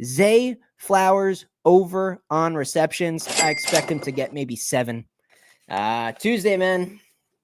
Zay Flowers over on receptions. I expect him to get maybe 7. Tuesday, man.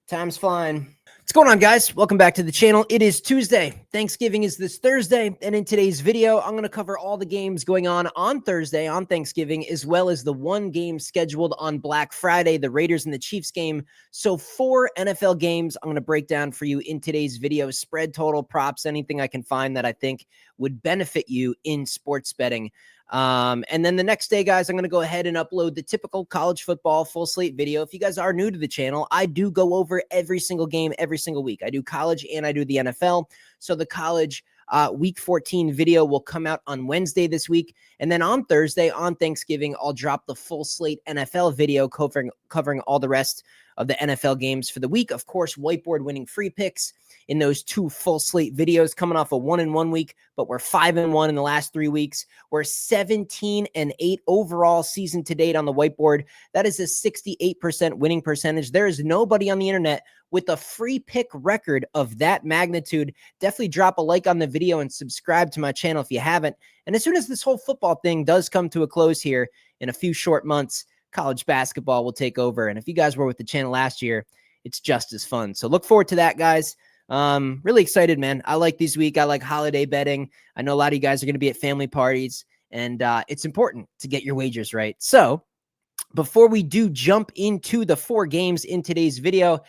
Time's flying. What's going on, guys? Welcome back to the channel. It is Tuesday. Thanksgiving is this Thursday. And in today's video, I'm going to cover all the games going on Thursday, on Thanksgiving, as well as the one game scheduled on Black Friday, the Raiders and the Chiefs game. So 4 NFL games I'm going to break down for you in today's video. Spread, total, props, anything I can find that I think would benefit you in sports betting. And then the next day, guys, I'm going to go ahead and upload the typical college football full slate video. If you guys are new to the channel, I do go over every single game every single week. I do college and I do the NFL. So the college week 14 video will come out on Wednesday this week. And then on Thursday, on Thanksgiving, I'll drop the full slate NFL video covering all the rest of the NFL games for the week. Of course, whiteboard winning free picks in those 2 full slate videos, coming off a 1-1 week, but we're 5-1 in the last 3 weeks. We're 17-8 overall season to date on the whiteboard. That is a 68% winning percentage. There is nobody on the internet with a free pick record of that magnitude. Definitely drop a like on the video and subscribe to my channel if you haven't. And as soon as this whole football thing does come to a close here in a few short months, college basketball will take over. And if you guys were with the channel last year, it's just as fun. So look forward to that, guys. Really excited, man. I like this week. I like holiday betting. I know a lot of you guys are going to be at family parties, and it's important to get your wagers right. So before we do jump into the 4 games in today's video,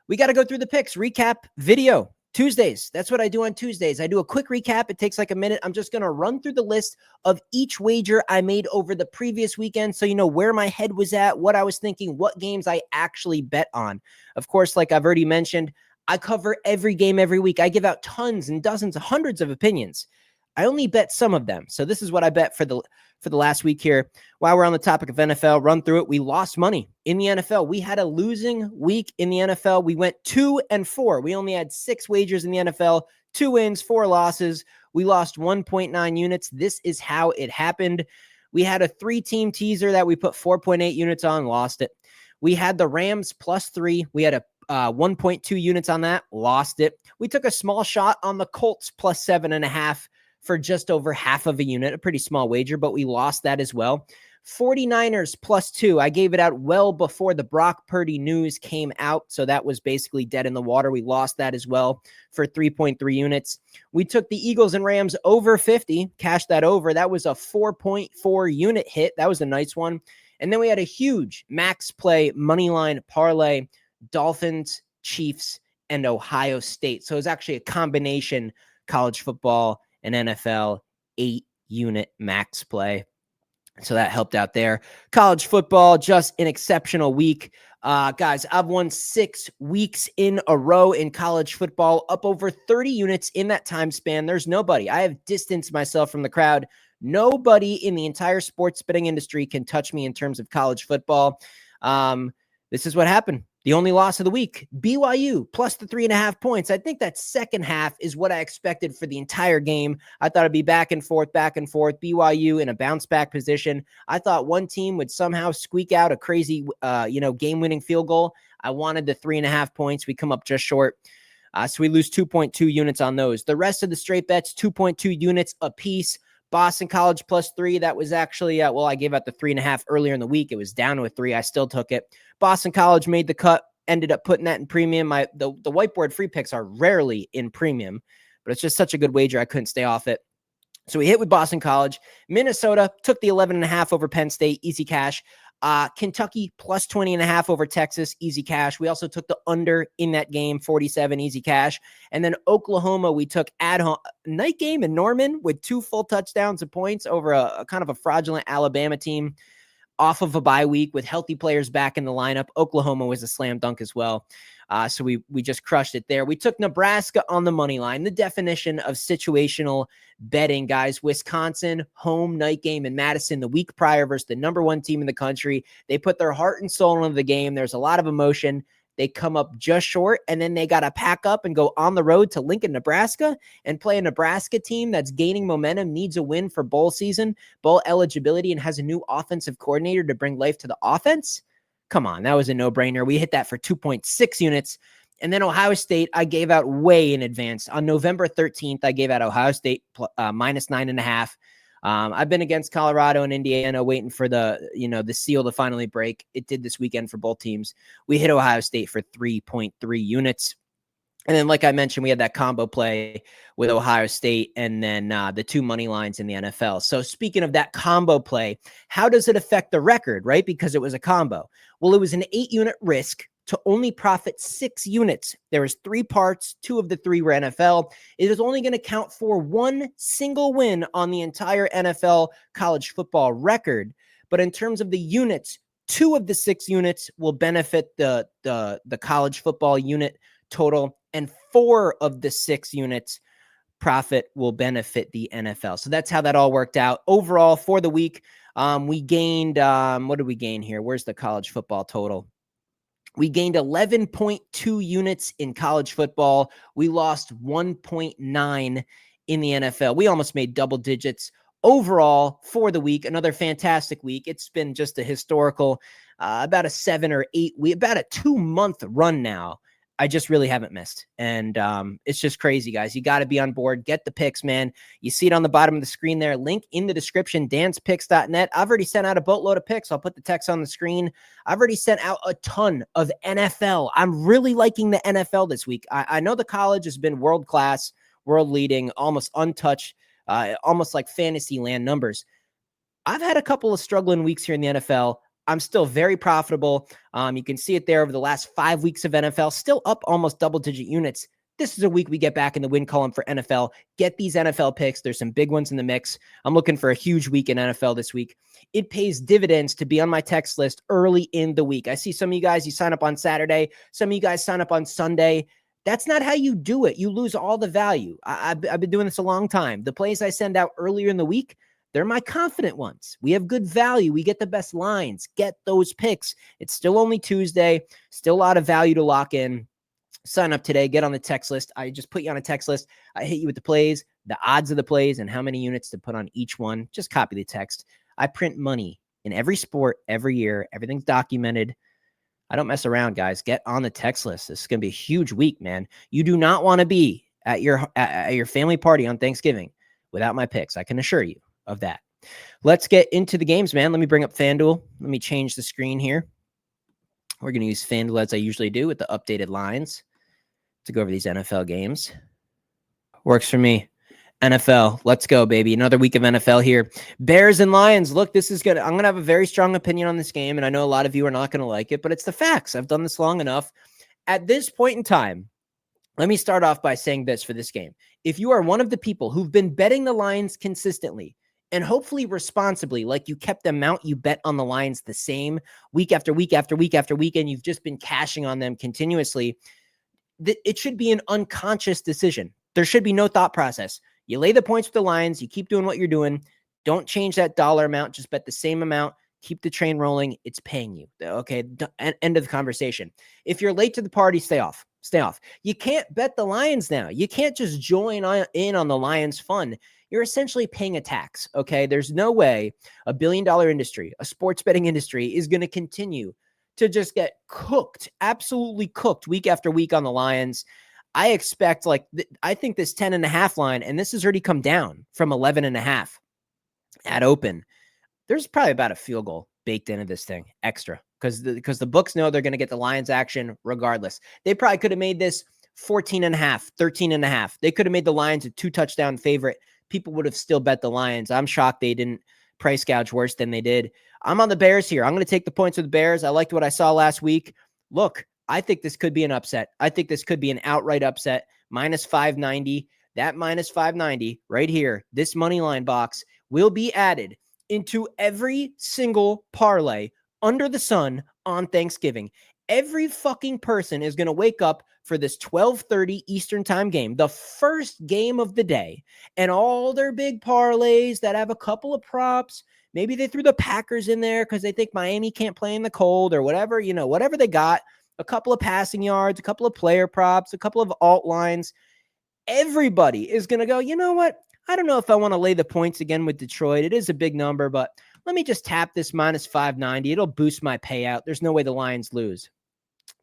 we got to go through the picks recap video. Tuesdays. That's what I do on Tuesdays. I do a quick recap. It takes like a minute. I'm just going to run through the list of each wager I made over the previous weekend, so you know where my head was at, what I was thinking, what games I actually bet on. Of course, like I've already mentioned, I cover every game every week. I give out tons and dozens, hundreds of opinions. I only bet some of them. So this is what I bet for the last week here. While we're on the topic of NFL, run through it. We lost money in the NFL. We had a losing week in the NFL. We went 2-4. We only had 6 wagers in the NFL, 2 wins, 4 losses. We lost 1.9 units. This is how it happened. We had a 3-team teaser that we put 4.8 units on, lost it. We had the Rams +3. We had a 1.2 units on that, lost it. We took a small shot on the Colts +7.5 for just over half of a unit, a pretty small wager, but we lost that as well. 49ers +2. I gave it out well before the Brock Purdy news came out, so that was basically dead in the water. We lost that as well for 3.3 units. We took the Eagles and Rams over 50, cashed that over. That was a 4.4 unit hit. That was a nice one. And then we had a huge max play moneyline parlay, Dolphins, Chiefs, and Ohio State. So it was actually a combination college football and NFL 8-unit max play. So that helped out there. College football, just an exceptional week. Guys, I've won 6 weeks in a row in college football, up over 30 units in that time span. There's nobody. I have distanced myself from the crowd. Nobody in the entire sports betting industry can touch me in terms of college football. This is what happened. The only loss of the week, BYU plus the 3.5 points. I think that second half is what I expected for the entire game. I thought it'd be back and forth. BYU in a bounce back position. I thought one team would somehow squeak out a crazy, game-winning field goal. I wanted the 3.5 points. We come up just short. So we lose 2.2 units on those. The rest of the straight bets, 2.2 units apiece. Boston College +3. That was actually, I gave out the 3.5 earlier in the week. It was down to a 3. I still took it. Boston College made the cut, ended up putting that in premium. The whiteboard free picks are rarely in premium, but it's just such a good wager. I couldn't stay off it. So we hit with Boston College. Minnesota took the 11.5 over Penn State, easy cash. Kentucky +20.5 over Texas, easy cash. We also took the under in that game, 47, easy cash. And then Oklahoma, we took at home night game in Norman with 2 full touchdowns of points over a kind of a fraudulent Alabama team off of a bye week with healthy players back in the lineup. Oklahoma was a slam dunk as well. So we just crushed it there. We took Nebraska on the money line, the definition of situational betting, guys. Wisconsin, home night game in Madison the week prior versus the number 1 team in the country. They put their heart and soul into the game. There's a lot of emotion. They come up just short, and then they got to pack up and go on the road to Lincoln, Nebraska, and play a Nebraska team that's gaining momentum, needs a win for bowl season, bowl eligibility, and has a new offensive coordinator to bring life to the offense. Come on, that was a no-brainer. We hit that for 2.6 units. And then Ohio State, I gave out way in advance. On November 13th, I gave out Ohio State -9.5. I've been against Colorado and Indiana waiting for the seal to finally break. It did this weekend for both teams. We hit Ohio State for 3.3 units. And then, like I mentioned, we had that combo play with Ohio State and then the two money lines in the NFL. So speaking of that combo play, how does it affect the record, right? Because it was a combo. Well, it was an 8-unit risk to only profit 6 units. There was 3 parts. 2 of the 3 were NFL. It is only going to count for 1 single win on the entire NFL college football record. But in terms of the units, 2 of the 6 units will benefit the college football unit total, and 4 of the 6 units profit will benefit the NFL. So that's how that all worked out. Overall, for the week, we gained, what did we gain here? Where's the college football total? We gained 11.2 units in college football. We lost 1.9 in the NFL. We almost made double digits overall for the week. Another fantastic week. It's been just a historical, about a 7 or 8 week, about a 2-month run now. I just really haven't missed. And it's just crazy, guys. You got to be on board. Get the picks, man. You see it on the bottom of the screen there. Link in the description, danspicks.net. I've already sent out a boatload of picks. I'll put the text on the screen. I've already sent out a ton of NFL. I'm really liking the NFL this week. I know the college has been world-class, world-leading, almost untouched, almost like fantasy land numbers. I've had a couple of struggling weeks here in the NFL. I'm still very profitable. You can see it there over the last 5 weeks of NFL, still up almost double-digit units. This is a week we get back in the win column for NFL. Get these NFL picks. There's some big ones in the mix. I'm looking for a huge week in NFL this week. It pays dividends to be on my text list early in the week. I see some of you guys, you sign up on Saturday. Some of you guys sign up on Sunday. That's not how you do it. You lose all the value. I've been doing this a long time. The plays I send out earlier in the week, they're my confident ones. We have good value. We get the best lines. Get those picks. It's still only Tuesday. Still a lot of value to lock in. Sign up today. Get on the text list. I just put you on a text list. I hit you with the plays, the odds of the plays, and how many units to put on each one. Just copy the text. I print money in every sport every year. Everything's documented. I don't mess around, guys. Get on the text list. This is going to be a huge week, man. You do not want to be at your family party on Thanksgiving without my picks. I can assure you of that. Let's get into the games, man. Let me bring up FanDuel. Let me change the screen here. We're going to use FanDuel as I usually do with the updated lines to go over these NFL games. Works for me. NFL. Let's go, baby. Another week of NFL here. Bears and Lions. Look, this is good. I'm going to have a very strong opinion on this game, and I know a lot of you are not going to like it, but it's the facts. I've done this long enough. At this point in time, let me start off by saying this for this game. If you are one of the people who've been betting the Lions consistently, and hopefully responsibly, like you kept the amount you bet on the Lions the same week after week after week after week, and you've just been cashing on them continuously, it should be an unconscious decision. There should be no thought process. You lay the points with the Lions, you keep doing what you're doing. Don't change that dollar amount. Just bet the same amount. Keep the train rolling. It's paying you. Okay, end of the conversation. If you're late to the party, stay off. Stay off. You can't bet the Lions now. You can't just join in on the Lions fun. You're essentially paying a tax, okay? There's no way a billion-dollar industry, a sports betting industry, is going to continue to just get cooked, absolutely cooked week after week on the Lions. I expect, I think this 10.5 line, and this has already come down from 11.5 at open. There's probably about a field goal baked into this thing, extra, because the books know they're going to get the Lions action regardless. They probably could have made this 14.5, 13.5. They could have made the Lions a 2-touchdown favorite. People would have still bet the Lions. I'm shocked they didn't price gouge worse than they did. I'm on the Bears here. I'm going to take the points with the Bears. I liked what I saw last week. Look, I think this could be an upset. I think this could be an outright upset. Minus 590. That minus 590 right here, this money line box will be added into every single parlay under the sun on Thanksgiving. Every fucking person is going to wake up for this 12:30 Eastern time game, the first game of the day, and all their big parlays that have a couple of props. Maybe they threw the Packers in there because they think Miami can't play in the cold or whatever, whatever they got, a couple of passing yards, a couple of player props, a couple of alt lines. Everybody is going to go, you know what? I don't know if I want to lay the points again with Detroit. It is a big number, but let me just tap this minus 590. It'll boost my payout. There's no way the Lions lose.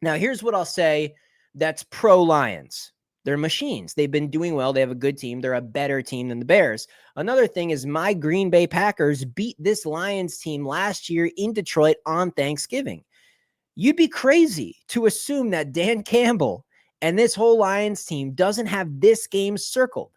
Now, here's what I'll say that's pro-Lions. They're machines. They've been doing well. They have a good team. They're a better team than the Bears. Another thing is my Green Bay Packers beat this Lions team last year in Detroit on Thanksgiving. You'd be crazy to assume that Dan Campbell and this whole Lions team doesn't have this game circled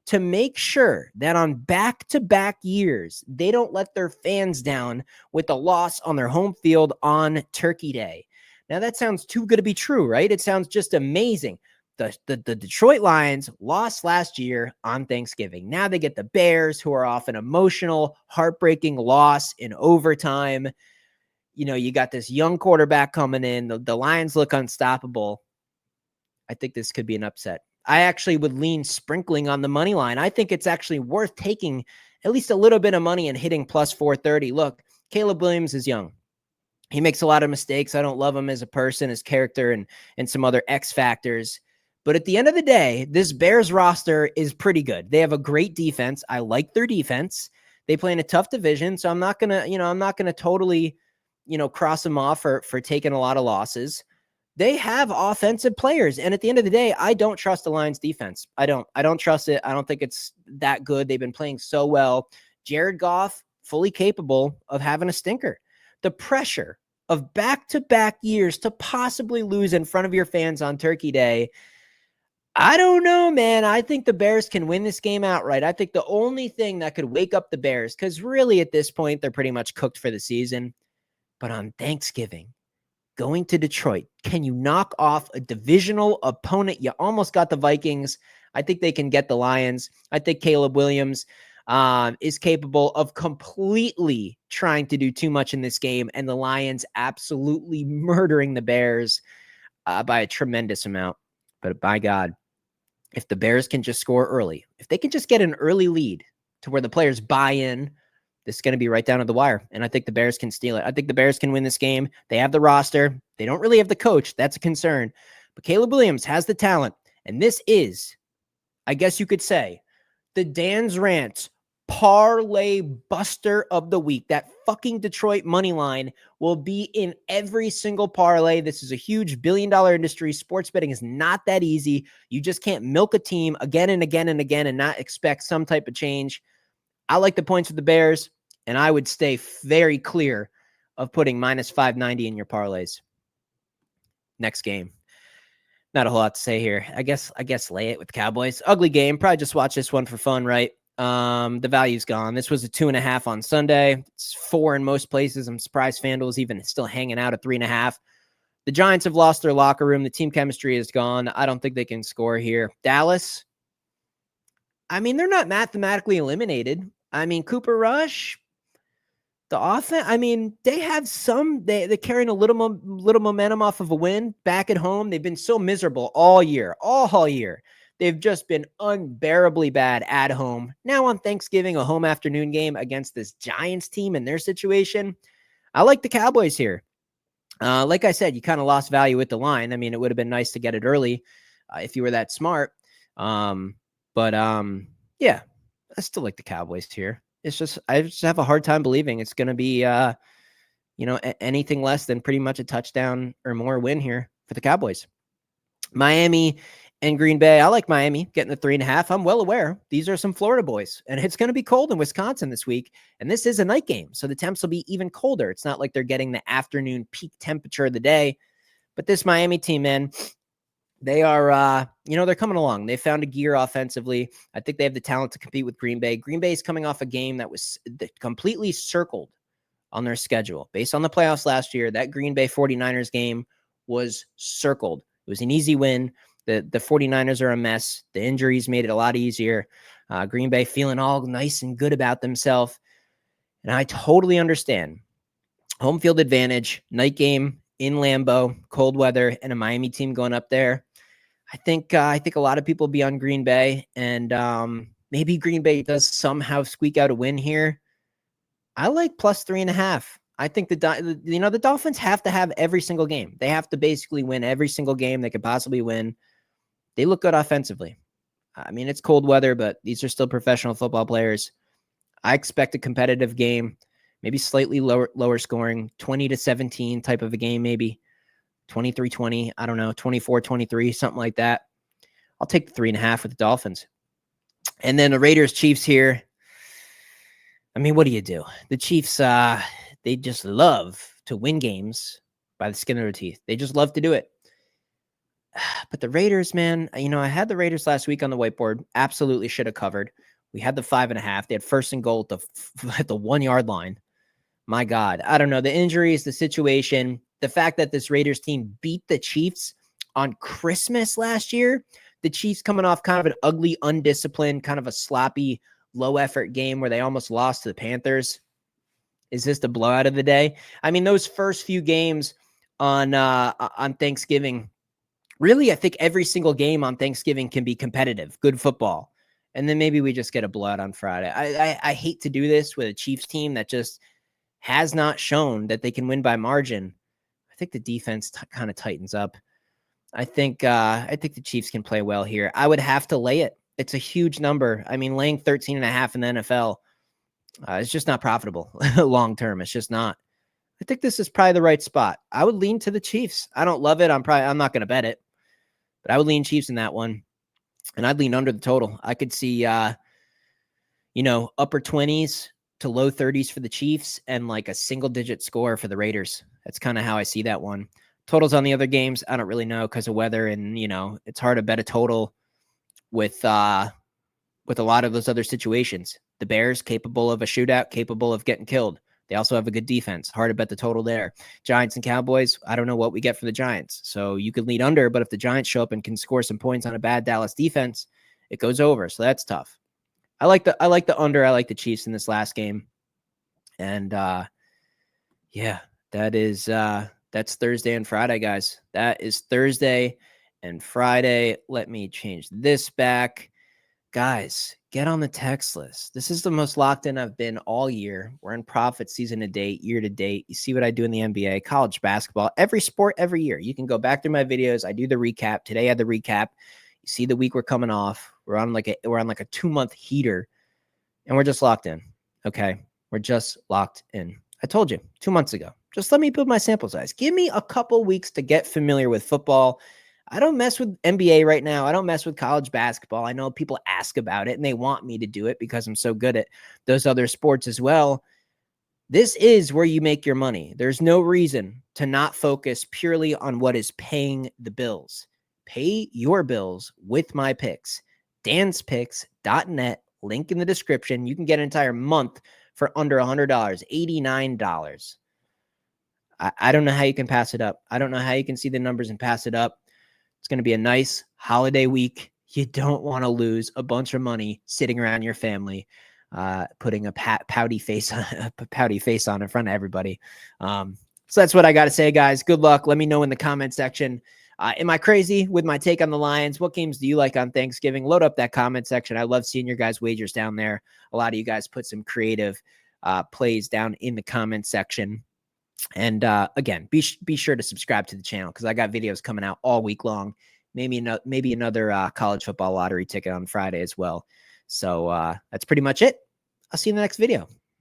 to make sure that on back-to-back years, they don't let their fans down with a loss on their home field on Turkey Day. Now, that sounds too good to be true, right? It sounds just amazing. The Detroit Lions lost last year on Thanksgiving. Now they get the Bears, who are off an emotional, heartbreaking loss in overtime. You know, you got this young quarterback coming in. The Lions look unstoppable. I think this could be an upset. I actually would lean sprinkling on the money line. I think it's actually worth taking at least a little bit of money and hitting plus 430. Look, Caleb Williams is young. He makes a lot of mistakes. I don't love him as a person, his character, and some other X factors. But at the end of the day, this Bears roster is pretty good. They have a great defense. I like their defense. They play in a tough division, so I'm not gonna totally, cross them off for taking a lot of losses. They have offensive players, and at the end of the day, I don't trust the Lions defense. I don't trust it. I don't think it's that good. They've been playing so well. Jared Goff, fully capable of having a stinker. The pressure of back-to-back years to possibly lose in front of your fans on Turkey Day, I don't know, man. I think the Bears can win this game outright. I think the only thing that could wake up the Bears, because really at this point, they're pretty much cooked for the season. But on Thanksgiving, going to Detroit, can you knock off a divisional opponent? You almost got the Vikings. I think they can get the Lions. I think Caleb Williams is capable of completely trying to do too much in this game, and the Lions absolutely murdering the Bears by a tremendous amount. But by God, if the Bears can just score early, if they can just get an early lead to where the players buy in, this is going to be right down to the wire, and I think the Bears can steal it. I think the Bears can win this game. They have the roster. They don't really have the coach. That's a concern. But Caleb Williams has the talent, and this is, I guess you could say, the Dan's Rant parlay buster of the week. That fucking Detroit money line will be in every single parlay. This is a huge billion-dollar industry. Sports betting is not that easy. You just can't milk a team again and again and again and not expect some type of change. I like the points of the Bears, and I would stay very clear of putting minus 590 in your parlays. Next game. Not a whole lot to say here. I guess lay it with Cowboys. Ugly game. Probably just watch this one for fun, right? The value's gone. This was a 2.5 on Sunday. It's 4 in most places. I'm surprised FanDuel's even still hanging out at 3.5. The Giants have lost their locker room. The team chemistry is gone. I don't think they can score here. Dallas, I mean, they're not mathematically eliminated. I mean, Cooper Rush, the offense, I mean, they have they're carrying a little momentum off of a win back at home. They've been so miserable all year. They've just been unbearably bad at home. Now on Thanksgiving, a home afternoon game against this Giants team and their situation. I like the Cowboys here. Like I said, you kind of lost value with the line. I mean, it would have been nice to get it early if you were that smart. Yeah, I still like the Cowboys here. It's just, I just have a hard time believing it's going to be, anything less than pretty much a touchdown or more win here for the Cowboys. Miami and Green Bay. I like Miami getting the 3.5. I'm well aware these are some Florida boys, and it's going to be cold in Wisconsin this week. And this is a night game, so the temps will be even colder. It's not like they're getting the afternoon peak temperature of the day. But this Miami team, man, they are, they're coming along. They found a gear offensively. I think they have the talent to compete with Green Bay. Green Bay is coming off a game that was completely circled on their schedule. Based on the playoffs last year, that Green Bay 49ers game was circled. It was an easy win. The 49ers are a mess. The injuries made it a lot easier. Green Bay feeling all nice and good about themselves. And I totally understand. Home field advantage, night game in Lambeau, cold weather, and a Miami team going up there. I think a lot of people will be on Green Bay, and maybe Green Bay does somehow squeak out a win here. I like plus 3.5. I think the Dolphins have to have every single game. They have to basically win every single game they could possibly win. They look good offensively. I mean, it's cold weather, but these are still professional football players. I expect a competitive game, maybe slightly lower scoring, 20-17 type of a game, maybe 23-20, I don't know, 24-23, something like that. I'll take the 3.5 with the Dolphins. And then the Raiders Chiefs here. I mean, what do you do? The Chiefs, they just love to win games by the skin of their teeth. They just love to do it. But the Raiders, man, I had the Raiders last week on the whiteboard. Absolutely should have covered. We had the 5.5. They had first and goal at the 1 yard line. My God, I don't know. The injuries, the situation, the fact that this Raiders team beat the Chiefs on Christmas last year, the Chiefs coming off kind of an ugly, undisciplined, kind of a sloppy, low effort game where they almost lost to the Panthers. Is this the blowout of the day? I mean, those first few games on Thanksgiving, really, I think every single game on Thanksgiving can be competitive, good football. And then maybe we just get a blowout on Friday. I hate to do this with a Chiefs team that just has not shown that they can win by margin. I think the defense kind of tightens up. I think the Chiefs can play well here. I would have to lay it. It's a huge number. I mean, laying 13.5 in the NFL is just not profitable long term. It's just not. I think this is probably the right spot. I would lean to the Chiefs. I don't love it. I'm not going to bet it, but I would lean Chiefs in that one, and I'd lean under the total. I could see, upper 20s to low 30s for the Chiefs and like a single-digit score for the Raiders. That's kind of how I see that one. Totals on the other games, I don't really know because of weather, and it's hard to bet a total with a lot of those other situations. The Bears capable of a shootout, capable of getting killed. They also have a good defense. Hard to bet the total there. Giants and Cowboys, I don't know what we get for the Giants. So you could lead under, but if the Giants show up and can score some points on a bad Dallas defense, it goes over. So that's tough. I like the under. I like the Chiefs in this last game. And that's Thursday and Friday, guys. That is Thursday and Friday. Let me change this back. Guys, get on the text list. This is the most locked in I've been all year. We're in profit season to date, year to date. You see what I do in the NBA, college basketball, every sport, every year. You can go back through my videos. I do the recap. Today I had the recap. You see the week we're coming off. We're on like a 2-month heater, and we're just locked in. Okay, we're just locked in. I told you 2 months ago. Just let me build my sample size. Give me a couple weeks to get familiar with football. I don't mess with NBA right now. I don't mess with college basketball. I know people ask about it and they want me to do it because I'm so good at those other sports as well. This is where you make your money. There's no reason to not focus purely on what is paying the bills. Pay your bills with my picks. danspicks.net, link in the description. You can get an entire month for under $100, $89. I don't know how you can pass it up. I don't know how you can see the numbers and pass it up. It's going to be a nice holiday week. You don't want to lose a bunch of money sitting around your family, putting a pouty face on in front of everybody. So that's what I got to say, guys. Good luck. Let me know in the comment section. Am I crazy with my take on the Lions? What games do you like on Thanksgiving? Load up that comment section. I love seeing your guys' wagers down there. A lot of you guys put some creative plays down in the comment section. And again, be sure to subscribe to the channel because I got videos coming out all week long. Maybe another college football lottery ticket on Friday as well. So that's pretty much it. I'll see you in the next video.